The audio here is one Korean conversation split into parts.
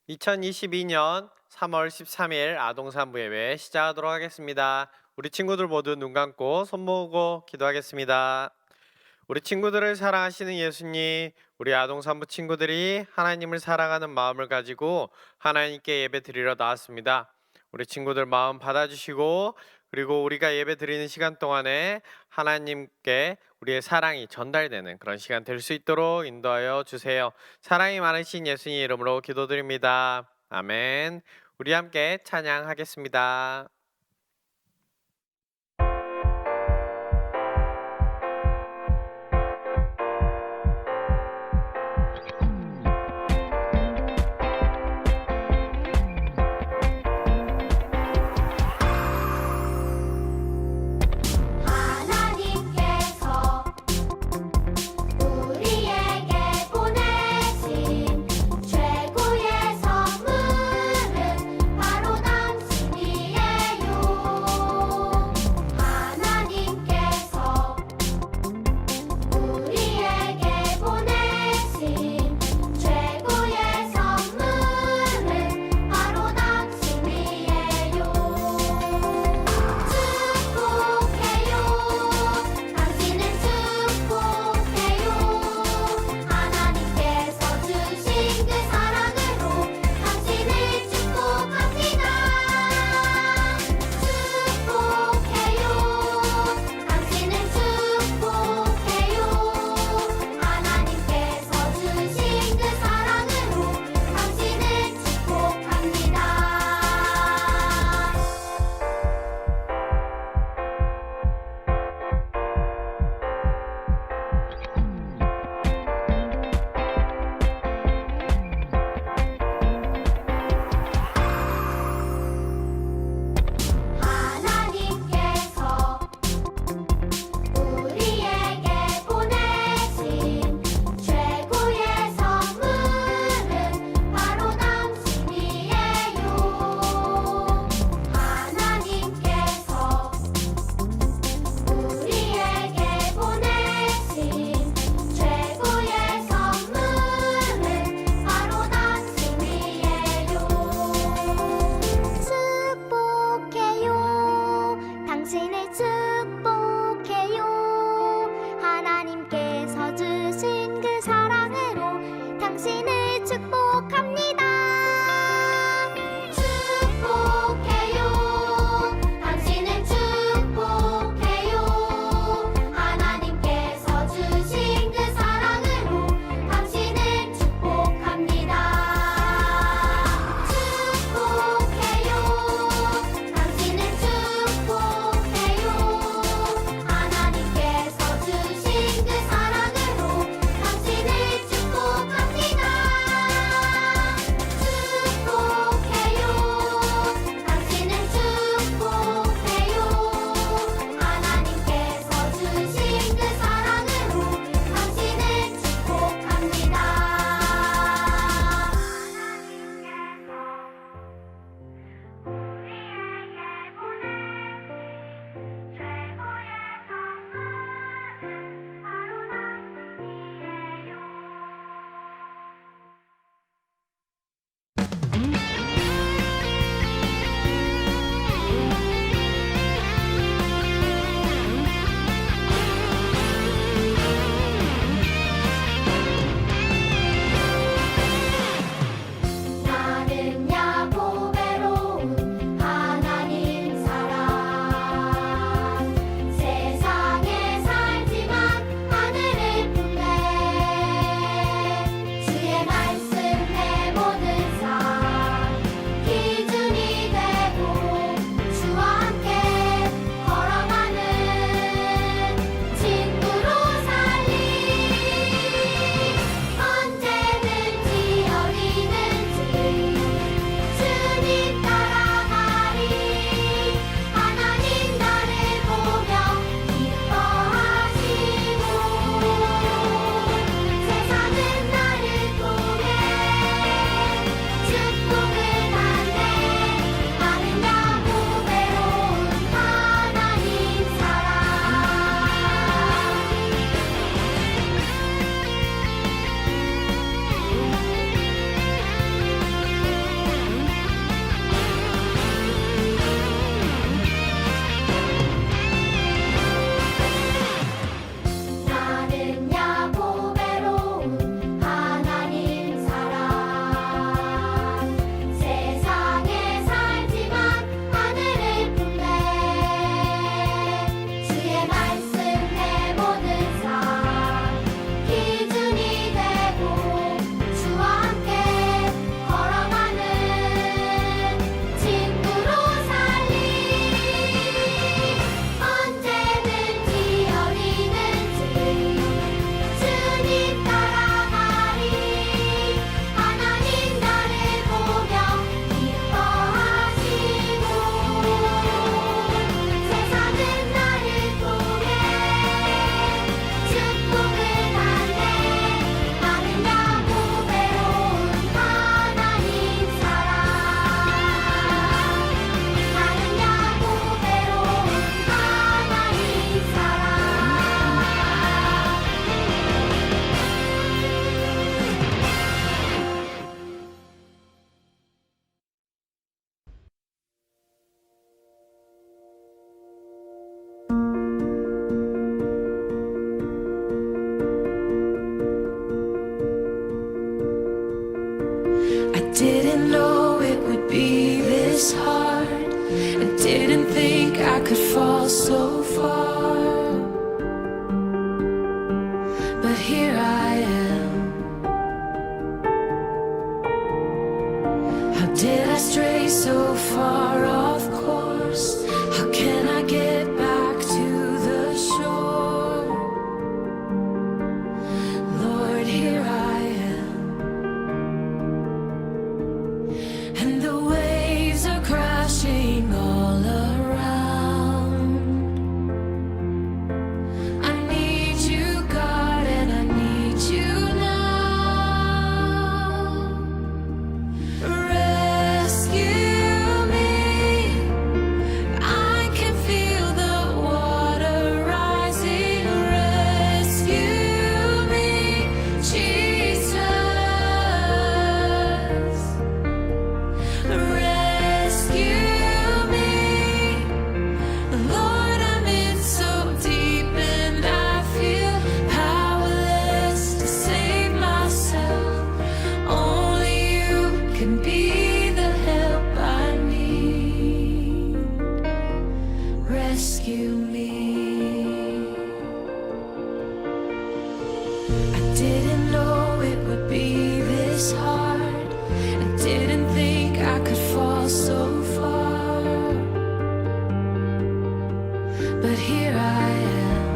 2022년 3월 13일 아동산부 예배 시작하도록 하겠습니다. 우리 친구들 모두 눈 감고 손 모으고 기도하겠습니다. 우리 친구들을 사랑하시는 예수님, 우리 아동산부 친구들이 하나님을 사랑하는 마음을 가지고 하나님께 예배 드리러 나왔습니다. 우리 친구들 마음 받아주시고, 그리고 우리가 예배 드리는 시간 동안에 하나님께 우리의 사랑이 전달되는 그런 시간 될 수 있도록 인도하여 주세요. 사랑이 많으신 예수님 이름으로 기도드립니다. 아멘. 우리 함께 찬양하겠습니다. 하나님께서 우리에게 보내신 최고의 선물은 바로 당신이에요. be this hard. I didn't think I could fall so far, but here I am. How did I stray so far off course? How can I get back to the shore? Lord, here I am, and the waves are crashing all around. I need you, God, and I need you now. Rescue me. I can feel the water rising. Rescue me, Jesus. Rescue me. Lord, I'm in so deep and I feel powerless to save myself. Only you can be the help I need. Rescue me. I didn't know it would be this hard. I didn't think I could fall so far, but here I am.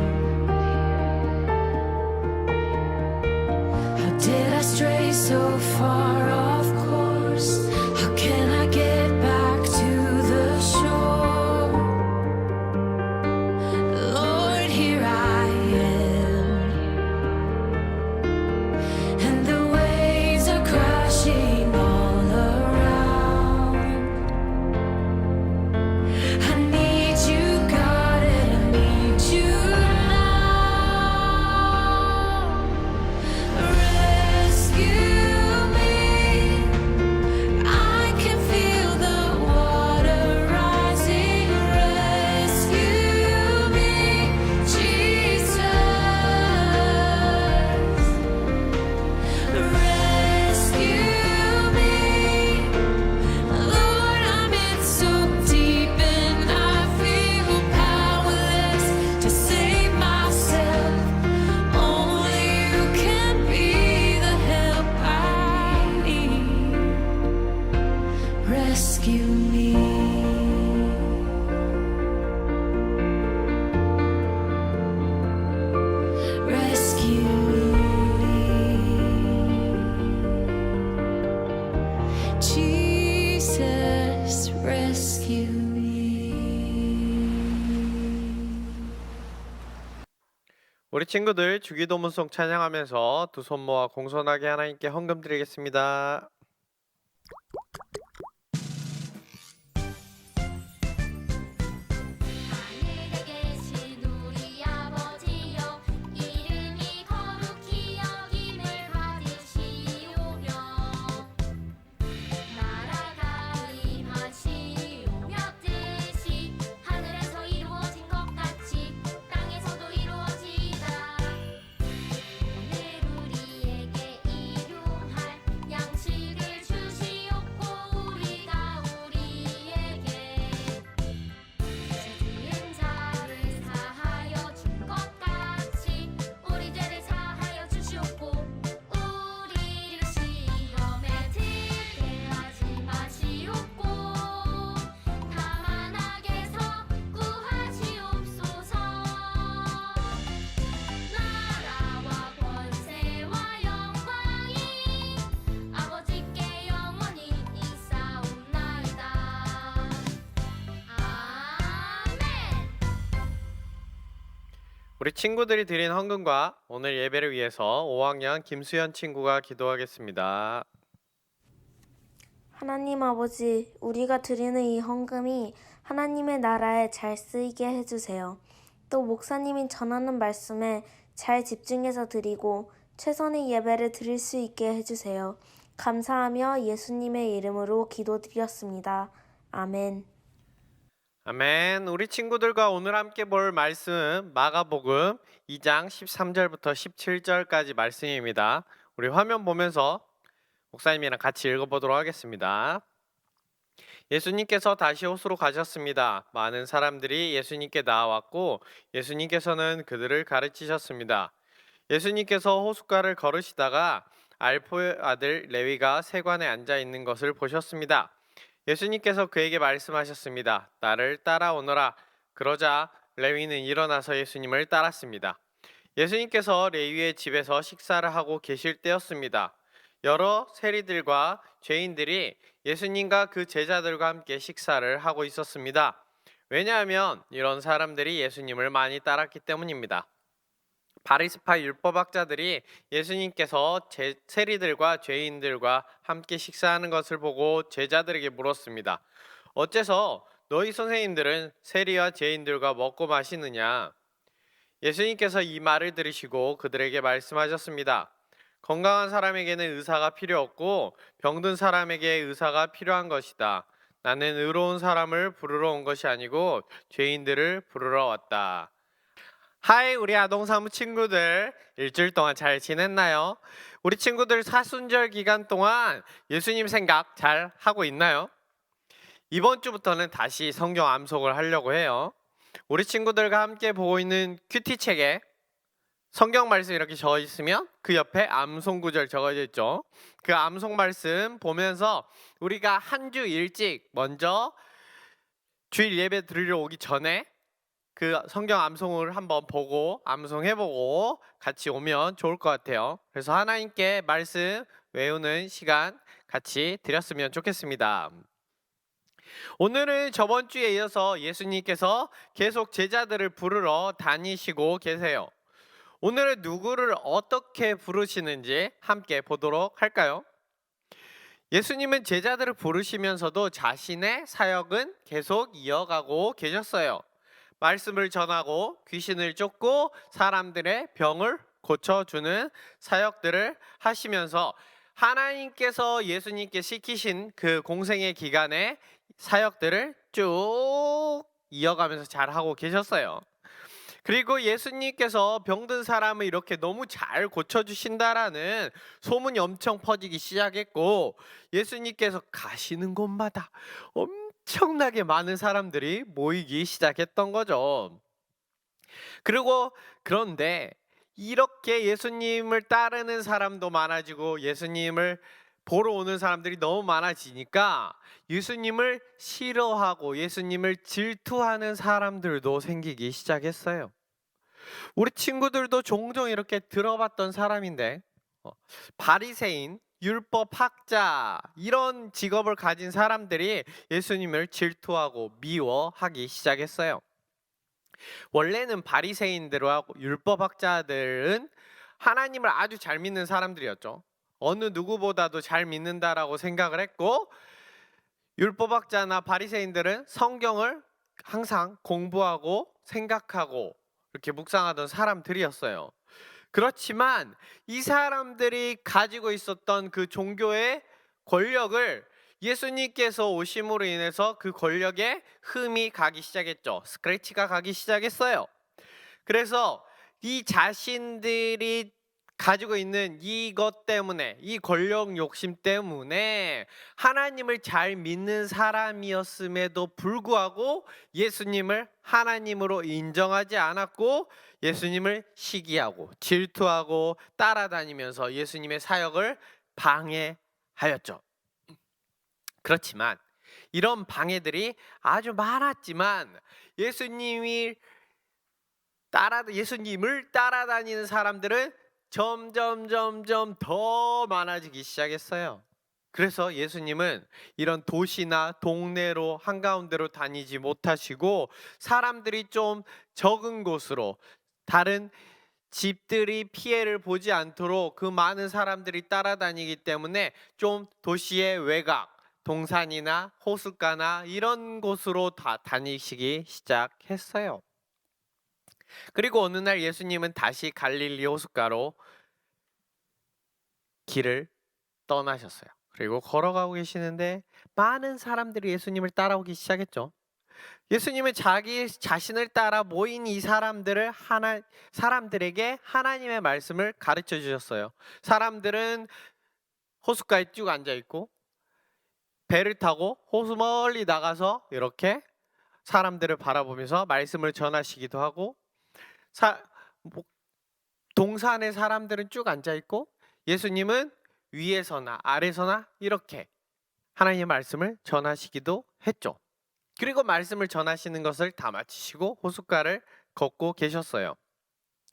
How did I stray so far off course? How can I get back to the shore? Lord, here I am, and the waves are crashing all around. I need you, God, and I need you now. Rescue me. I can feel the water rising. Rescue me, Jesus. Rescue me. Lord, I'm in so deep and I feel powerless to save myself. Only you can be the help I need. Rescue me. Rescue me. Jesus, rescue me. 우리 친구들 주기도문송 찬양하면서 두 손 모아 공손하게 하나님께 헌금 드리겠습니다. 하늘에 계신 우리 아버지여 이름이 거룩히 여김을 받으시오며 나라가 임하시오며 뜻이 하늘에서 이루어진 것 같이 땅에서도 이루어지이다. 오늘 우리에게 일용할 양식을 주시옵고 우리가 우리에게 지은 자를 사하여 준 것 같이 우리 죄를 사하여 주시옵고 우리를 시험에 들게 하지 마시옵고 다만 악에서 구하시옵소서. 나라와 권세와 영광이 아버지께 영원히 있사옵나이다. 아멘. 우리 친구들이 드린 헌금과 오늘 예배를 위해서 5학년 김수현 친구가 기도하겠습니다. 하나님 아버지, 우리가 드리는 이 헌금이 하나님의 나라에 잘 쓰이게 해주세요. 또 목사님이 전하는 말씀에 잘 집중해서 드리고 최선의 예배를 드릴 수 있게 해주세요. 감사하며 예수님의 이름으로 기도드렸습니다. 아멘. 아멘. 우리 친구들과 오늘 함께 볼 말씀 마가복음 2장 13절부터 17절까지 말씀입니다. 우리 화면 보면서 목사님이랑 같이 읽어보도록 하겠습니다. 예수님께서 다시 호수로 가셨습니다. 많은 사람들이 예수님께 나아왔고 예수님께서는 그들을 가르치셨습니다. 예수님께서 호숫가를 걸으시다가 알포의 아들 레위가 세관에 앉아 있는 것을 보셨습니다. 예수님께서 그에게 말씀하셨습니다. 나를 따라오너라. 그러자 레위는 일어나서 예수님을 따랐습니다. 예수님께서 레위의 집에서 식사를 하고 계실 때였습니다. 여러 세리들과 죄인들이 예수님과 그 제자들과 함께 식사를 하고 있었습니다. 왜냐하면 이런 사람들이 예수님을 많이 따랐기 때문입니다. 바리새파 율법학자들이 예수님께서 세리들과 죄인들과 함께 식사하는 것을 보고 제자들에게 물었습니다. 어째서 너희 선생님들은 세리와 죄인들과 먹고 마시느냐? 예수님께서 이 말을 들으시고 그들에게 말씀하셨습니다. 건강한 사람에게는 의사가 필요 없고 병든 사람에게 의사가 필요한 것이다. 나는 의로운 사람을 부르러 온 것이 아니고 죄인들을 부르러 왔다. 하이, 우리 아동사무 친구들, 일주일 동안 잘 지냈나요? 우리 친구들 사순절 기간 동안 예수님 생각 잘 하고 있나요? 이번 주부터는 다시 성경 암송을 하려고 해요. 우리 친구들과 함께 보고 있는 큐티 책에 성경 말씀 이렇게 적어 있으면 그 옆에 암송 구절 적어져 있죠. 그 암송 말씀 보면서 우리가 한 주 일찍 먼저 주일 예배 드리러 오기 전에 그 성경 암송을 한번 보고 암송해보고 같이 오면 좋을 것 같아요. 그래서 하나님께 말씀 외우는 시간 같이 드렸으면 좋겠습니다. 오늘은 저번 주에 이어서 예수님께서 계속 제자들을 부르러 다니시고 계세요. 오늘은 누구를 어떻게 부르시는지 함께 보도록 할까요? 예수님은 제자들을 부르시면서도 자신의 사역은 계속 이어가고 계셨어요. 말씀을 전하고 귀신을 쫓고 사람들의 병을 고쳐주는 사역들을 하시면서 하나님께서 예수님께 시키신 그 공생의 기간에 사역들을 쭉 이어가면서 잘하고 계셨어요. 그리고 예수님께서 병든 사람을 이렇게 너무 잘 고쳐주신다라는 소문이 엄청 퍼지기 시작했고 예수님께서 가시는 곳마다 엄청나게 많은 사람들이 모이기 시작했던 거죠. 그런데 이렇게 예수님을 따르는 사람도 많아지고 예수님을 보러 오는 사람들이 너무 많아지니까 예수님을 싫어하고 예수님을 질투하는 사람들도 생기기 시작했어요. 우리 친구들도 종종 이렇게 들어봤던 사람인데 바리새인, 율법학자 이런 직업을 가진 사람들이 예수님을 질투하고 미워하기 시작했어요. 원래는 바리새인들하고 율법학자들은 하나님을 아주 잘 믿는 사람들이었죠. 어느 누구보다도 잘 믿는다라고 생각을 했고 율법학자나 바리새인들은 성경을 항상 공부하고 생각하고 이렇게 묵상하던 사람들이었어요. 그렇지만 이 사람들이 가지고 있었던 그 종교의 권력을 예수님께서 오심으로 인해서 그 권력에 흠이 가기 시작했죠. 스크래치가 가기 시작했어요. 그래서 이 자신들이 가지고 있는 이것 때문에 이 권력 욕심 때문에 하나님을 잘 믿는 사람이었음에도 불구하고 예수님을 하나님으로 인정하지 않았고 예수님을 시기하고 질투하고 따라다니면서 예수님의 사역을 방해하였죠. 그렇지만 이런 방해들이 아주 많았지만 예수님을 따라다니는 사람들은 점점 더 많아지기 시작했어요. 그래서 예수님은 이런 도시나 동네로 한가운데로 다니지 못하시고 사람들이 좀 적은 곳으로 다른 집들이 피해를 보지 않도록 그 많은 사람들이 따라다니기 때문에 좀 도시의 외곽, 동산이나 호숫가나 이런 곳으로 다 다니시기 시작했어요. 그리고 어느 날 예수님은 다시 갈릴리 호숫가로 길을 떠나셨어요. 그리고 걸어가고 계시는데 많은 사람들이 예수님을 따라오기 시작했죠. 예수님은 자기 자신을 따라 모인 이 사람들에게 하나님의 말씀을 가르쳐 주셨어요. 사람들은 호숫가에 쭉 앉아 있고 배를 타고 호수 멀리 나가서 이렇게 사람들을 바라보면서 말씀을 전하시기도 하고, 뭐, 동산의 사람들은 쭉 앉아 있고 예수님은 위에서나 아래서나 이렇게 하나님의 말씀을 전하시기도 했죠. 그리고 말씀을 전하시는 것을 다 마치시고 호숫가를 걷고 계셨어요.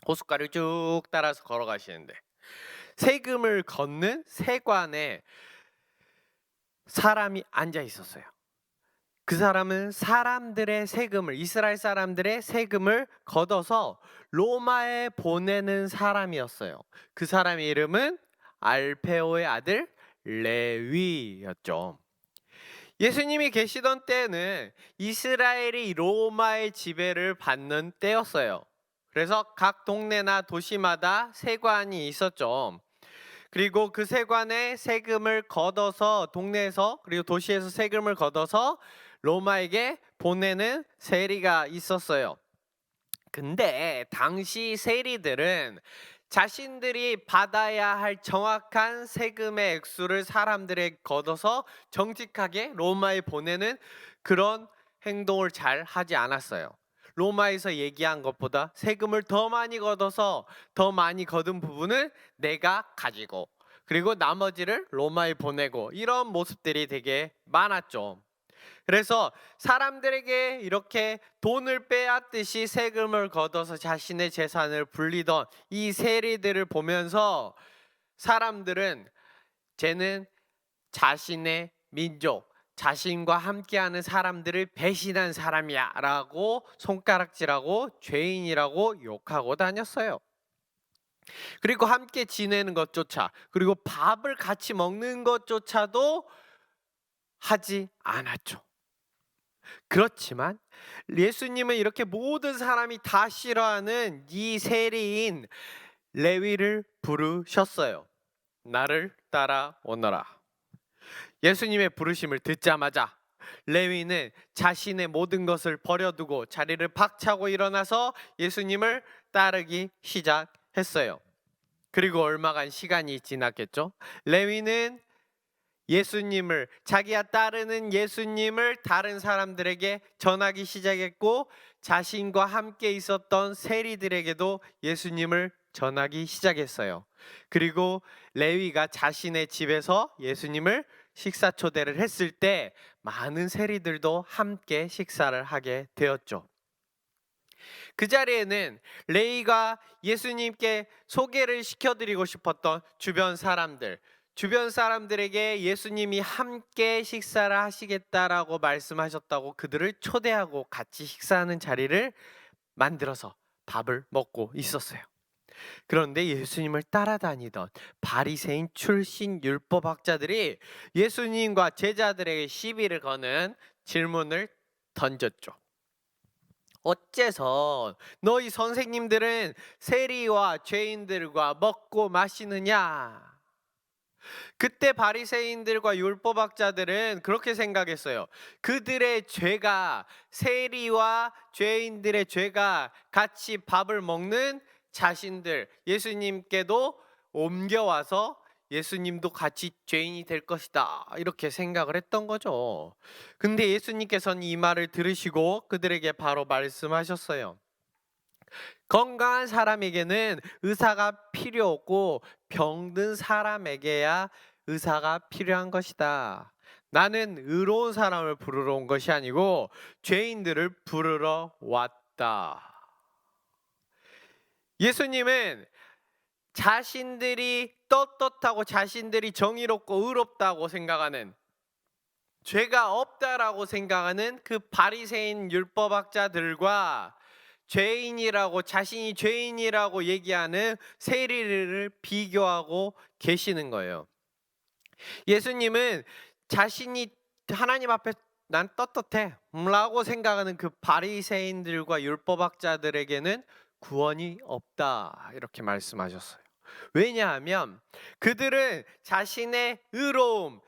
호숫가를 쭉 따라서 걸어가시는데 세금을 걷는 세관에 사람이 앉아 있었어요. 그 사람은 사람들의 세금을, 이스라엘 사람들의 세금을 걷어서 로마에 보내는 사람이었어요. 그 사람의 이름은 알페오의 아들 레위였죠. 예수님이 계시던 때는 이스라엘이 로마의 지배를 받는 때였어요. 그래서 각 동네나 도시마다 세관이 있었죠. 그리고 그 세관에 세금을 걷어서 동네에서 그리고 도시에서 세금을 걷어서 로마에게 보내는 세리가 있었어요. 근데 당시 세리들은 자신들이 받아야 할 정확한 세금의 액수를 사람들에 걷어서 정직하게 로마에 보내는 그런 행동을 잘 하지 않았어요. 로마에서 얘기한 것보다 세금을 더 많이 걷어서 더 많이 거둔 부분을 내가 가지고 그리고 나머지를 로마에 보내고 이런 모습들이 되게 많았죠. 그래서 사람들에게 이렇게 돈을 빼앗듯이 세금을 걷어서 자신의 재산을 불리던 이 세리들을 보면서 사람들은 쟤는 자신의 민족, 자신과 함께하는 사람들을 배신한 사람이야 라고 손가락질하고 죄인이라고 욕하고 다녔어요. 그리고 함께 지내는 것조차, 그리고 밥을 같이 먹는 것조차도 하지 않았죠. 그렇지만 예수님은 이렇게 모든 사람이 다 싫어하는 이 세리인 레위를 부르셨어요. 나를 따라오너라. 예수님의 부르심을 듣자마자 레위는 자신의 모든 것을 버려두고 자리를 박차고 일어나서 예수님을 따르기 시작했어요. 그리고 얼마간 시간이 지났겠죠. 레위는 예수님을, 자기가 따르는 예수님을 다른 사람들에게 전하기 시작했고 자신과 함께 있었던 세리들에게도 예수님을 전하기 시작했어요. 그리고 레위가 자신의 집에서 예수님을 식사 초대를 했을 때 많은 세리들도 함께 식사를 하게 되었죠. 그 자리에는 레위가 예수님께 소개를 시켜드리고 싶었던 주변 사람들에게 예수님이 함께 식사를 하시겠다라고 말씀하셨다고 그들을 초대하고 같이 식사하는 자리를 만들어서 밥을 먹고 있었어요. 그런데 예수님을 따라다니던 바리새인 출신 율법학자들이 예수님과 제자들에게 시비를 거는 질문을 던졌죠. 어째서 너희 선생님들은 세리와 죄인들과 먹고 마시느냐? 그때 바리새인들과 율법학자들은 그렇게 생각했어요. 그들의 죄가, 세리와 죄인들의 죄가 같이 밥을 먹는 자신들, 예수님께도 옮겨와서 예수님도 같이 죄인이 될 것이다 이렇게 생각을 했던 거죠. 근데 예수님께서는 이 말을 들으시고 그들에게 바로 말씀하셨어요. 건강한 사람에게는 의사가 필요 없고 병든 사람에게야 의사가 필요한 것이다. 나는 의로운 사람을 부르러 온 것이 아니고 죄인들을 부르러 왔다. 예수님은 자신들이 떳떳하고 자신들이 정의롭고 의롭다고 생각하는, 죄가 없다라고 생각하는 그 바리새인 율법학자들과 죄인이라고, 자신이 죄인이라고 얘기하는 세리를 비교하고 계시는 거예요. 예수님은 자신이 하나님 앞에 난 떳떳해 라고 생각하는 그 바리새인들과 율법학자들에게는 구원이 없다 이렇게 말씀하셨어요. 왜냐하면 그들은 자신의 의로움,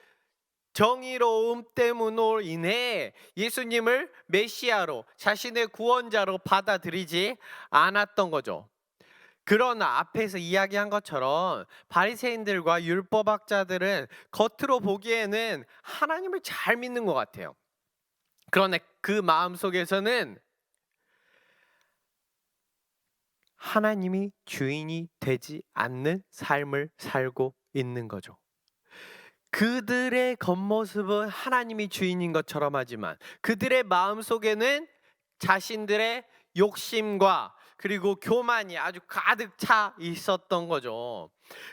정의로움 때문으로 인해 예수님을 메시아로, 자신의 구원자로 받아들이지 않았던 거죠. 그러나 앞에서 이야기한 것처럼 바리새인들과 율법학자들은 겉으로 보기에는 하나님을 잘 믿는 것 같아요. 그러나 그 마음속에서는 하나님이 주인이 되지 않는 삶을 살고 있는 거죠. 그들의 겉모습은 하나님이 주인인 것처럼 하지만 그들의 마음속에는 자신들의 욕심과 그리고 교만이 아주 가득 차 있었던 거죠.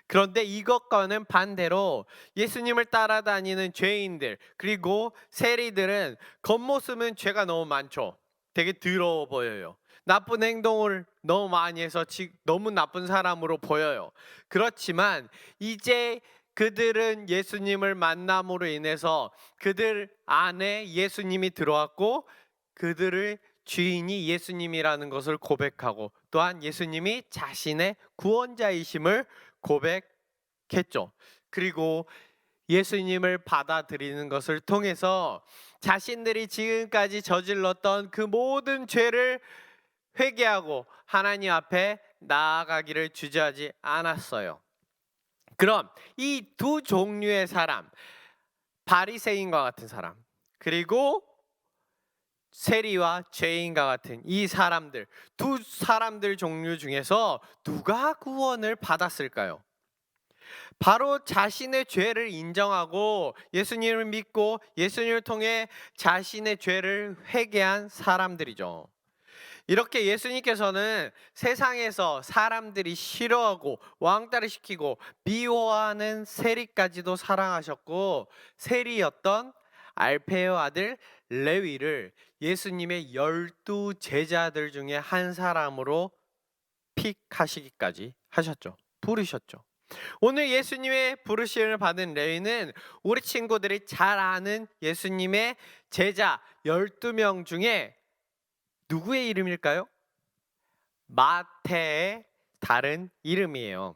그런데 이것과는 반대로 예수님을 따라다니는 죄인들 그리고 세리들은 겉모습은 죄가 너무 많죠. 되게 더러워 보여요. 나쁜 행동을 너무 많이 해서 너무 나쁜 사람으로 보여요. 그렇지만 이제 그들은 예수님을 만남으로 인해서 그들 안에 예수님이 들어왔고 그들의 주인이 예수님이라는 것을 고백하고 또한 예수님이 자신의 구원자이심을 고백했죠. 그리고 예수님을 받아들이는 것을 통해서 자신들이 지금까지 저질렀던 그 모든 죄를 회개하고 하나님 앞에 나아가기를 주저하지 않았어요. 그럼 이 두 종류의 사람, 바리새인과 같은 사람, 그리고 세리와 죄인과 같은 이 사람들, 두 사람들 종류 중에서 누가 구원을 받았을까요? 바로 자신의 죄를 인정하고 예수님을 믿고 예수님을 통해 자신의 죄를 회개한 사람들이죠. 이렇게 예수님께서는 세상에서 사람들이 싫어하고 왕따를 시키고 미워하는 세리까지도 사랑하셨고 세리였던 알페의 아들 레위를 예수님의 12 제자들 중에 한 사람으로 픽하시기까지 하셨죠. 부르셨죠. 오늘 예수님의 부르심을 받은 레위는 우리 친구들이 잘 아는 예수님의 제자 12명 중에 누구의 이름일까요? 마태의 다른 이름이에요.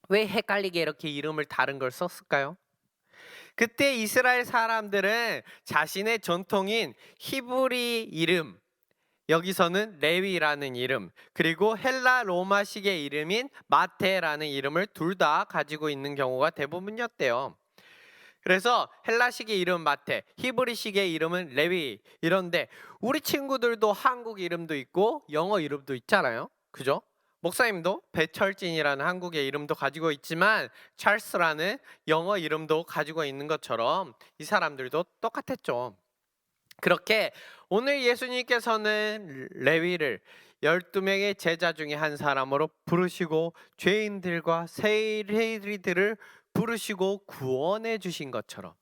왜 헷갈리게 이렇게 이름을 다른 걸 썼을까요? 그때 이스라엘 사람들은 자신의 전통인 히브리 이름, 여기서는 레위라는 이름, 그리고 헬라 로마식의 이름인 마테라는 이름을 둘 다 가지고 있는 경우가 대부분이었대요. 그래서 헬라식의 이름 마테, 히브리식의 이름은 레위 이런데 우리 친구들도 한국 이름도 있고 영어 이름도 있잖아요. 그죠? 목사님도 배철진이라는 한국의 이름도 가지고 있지만 찰스라는 영어 이름도 가지고 있는 것처럼 이 사람들도 똑같았죠. 그렇게 오늘 예수님께서는 레위를 12명의 제자 중에 한 사람으로 부르시고 죄인들과 세리들을 부르시고 구원해 주신 것처럼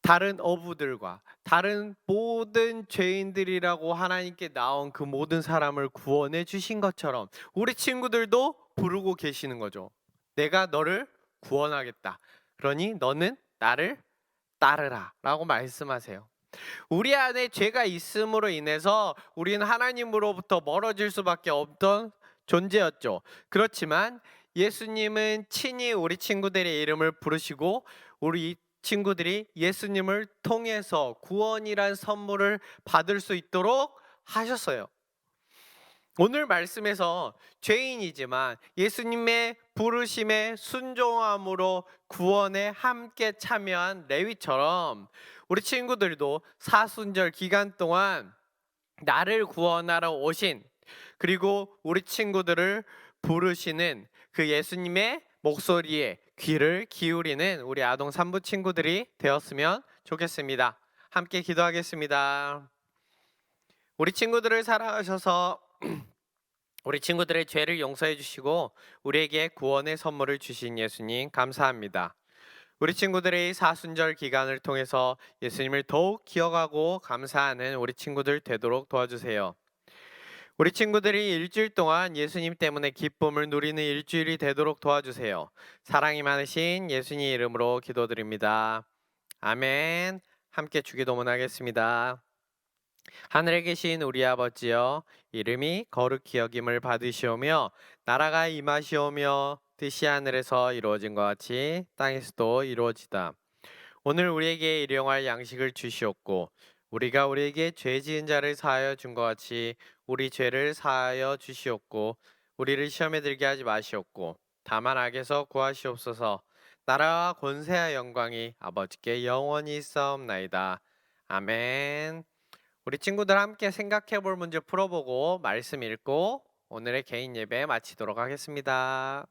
다른 어부들과 다른 모든 죄인들이라고 하나님께 나온 그 모든 사람을 구원해 주신 것처럼 우리 친구들도 부르고 계시는 거죠. 내가 너를 구원하겠다. 그러니 너는 나를 따르라 라고 말씀하세요. 우리 안에 죄가 있음으로 인해서 우리는 하나님으로부터 멀어질 수밖에 없던 존재였죠. 그렇지만 예수님은 친히 우리 친구들의 이름을 부르시고 우리 친구들이 예수님을 통해서 구원이란 선물을 받을 수 있도록 하셨어요. 오늘 말씀에서 죄인이지만 예수님의 부르심에 순종함으로 구원에 함께 참여한 레위처럼 우리 친구들도 사순절 기간 동안 나를 구원하러 오신 그리고 우리 친구들을 부르시는 그 예수님의 목소리에 귀를 기울이는 우리 아동 산부 친구들이 되었으면 좋겠습니다. 함께 기도하겠습니다. 우리 친구들을 사랑하셔서 우리 친구들의 죄를 용서해 주시고 우리에게 구원의 선물을 주신 예수님 감사합니다. 우리 친구들의 사순절 기간을 통해서 예수님을 더욱 기억하고 감사하는 우리 친구들 되도록 도와주세요. 우리 친구들이 일주일 동안 예수님 때문에 기쁨을 누리는 일주일이 되도록 도와주세요. 사랑이 많으신 예수님 이름으로 기도드립니다. 아멘. 함께 주기도문하겠습니다. 하늘에 계신 우리 아버지여, 이름이 거룩히 여김을 받으시오며 나라가 임하시오며 뜻이 하늘에서 이루어진 것 같이 땅에서도 이루어지다. 오늘 우리에게 일용할 양식을 주시옵고 우리가 우리에게 죄 지은 자를 사하여 준 것 같이 우리 죄를 사하여 주시옵고 우리를 시험에 들게 하지 마시옵고 다만 악에서 구하시옵소서. 나라와 권세와 영광이 아버지께 영원히 있사옵나이다. 아멘. 우리 친구들 함께 생각해 볼 문제 풀어보고 말씀 읽고 오늘의 개인 예배 마치도록 하겠습니다.